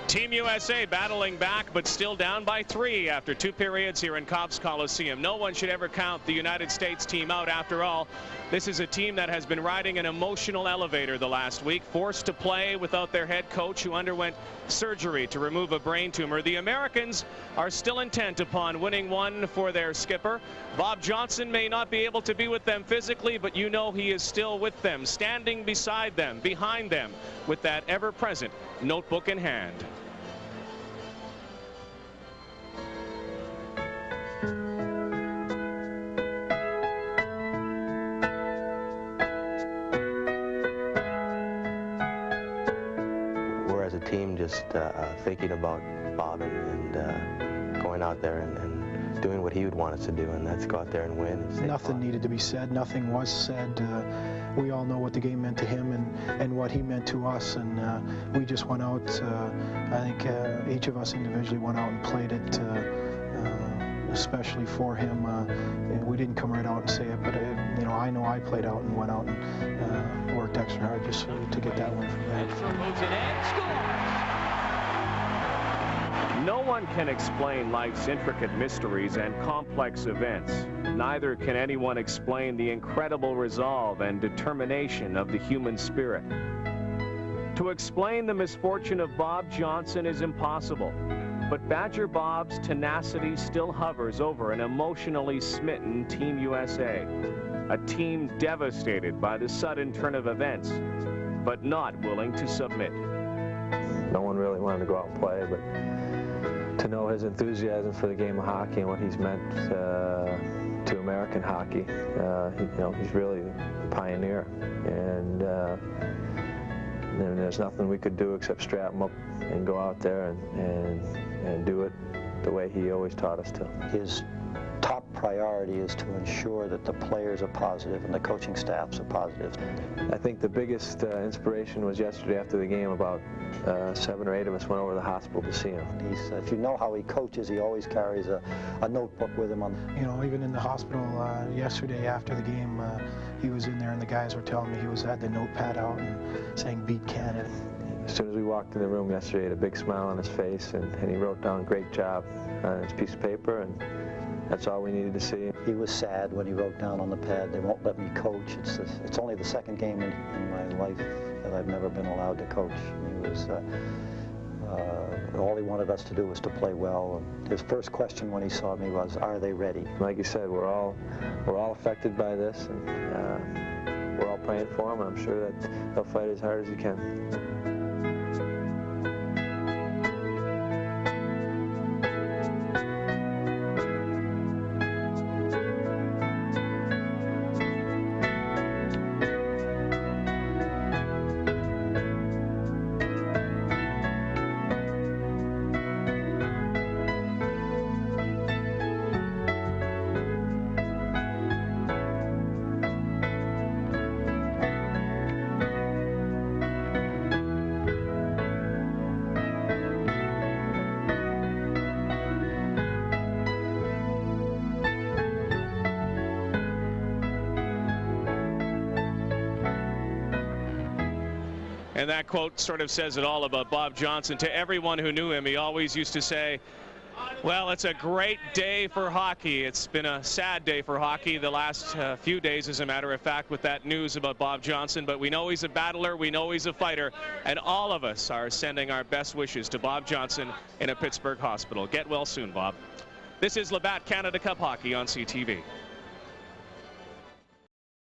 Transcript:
Team USA battling back, but still down by 3 after 2 periods here in Cobb's Coliseum. No one should ever count the United States team out. After all, this is a team that has been riding an emotional elevator the last week, forced to play without their head coach, who underwent surgery to remove a brain tumor. The Americans are still intent upon winning one for their skipper. Bob Johnson may not be able to be with them physically, but you know he is still with them, standing beside them, behind them, with that ever-present notebook in hand. We're as a team just thinking about Bob and going out there and doing what he would want us to do, and that's go out there and win. And nothing needed to be said. Nothing was said. We all know what the game meant to him and what he meant to us, and we just went out. I think each of us individually went out and played it, especially for him. We didn't come right out and say it, but you know I played out and went out and worked extra hard just to get that win for me. No one can explain life's intricate mysteries and complex events. Neither can anyone explain the incredible resolve and determination of the human spirit. To explain the misfortune of Bob Johnson is impossible, but Badger Bob's tenacity still hovers over an emotionally smitten Team USA, a team devastated by the sudden turn of events, but not willing to submit. No one really wanted to go out and play, but to know his enthusiasm for the game of hockey and what he's meant to American hockey, he's really a pioneer, and there's nothing we could do except strap him up and go out there and do it the way he always taught us to. His top priority is to ensure that the players are positive and the coaching staffs are positive. I think the biggest inspiration was yesterday after the game. About 7 or 8 of us went over to the hospital to see him. If you know how he coaches, he always carries a notebook with him. You know, even in the hospital yesterday after the game, he was in there and the guys were telling me he had the notepad out and saying "Beat Canada." As soon as we walked in the room yesterday, he had a big smile on his face, and he wrote down "Great job" on his piece of paper, and that's all we needed to see. He was sad when he wrote down on the pad, "They won't let me coach." It's only the second game in my life that I've never been allowed to coach. He was all he wanted us to do was to play well. And his first question when he saw me was, "Are they ready?" Like you said, we're all affected by this, and we're all praying for him. I'm sure that he'll fight as hard as he can. And that quote sort of says it all about Bob Johnson. To everyone who knew him, he always used to say, well, it's a great day for hockey. It's been a sad day for hockey the last few days, as a matter of fact, with that news about Bob Johnson. But we know he's a battler, we know he's a fighter, and all of us are sending our best wishes to Bob Johnson in a Pittsburgh hospital. Get well soon, Bob. This is Labatt Canada Cup Hockey on CTV.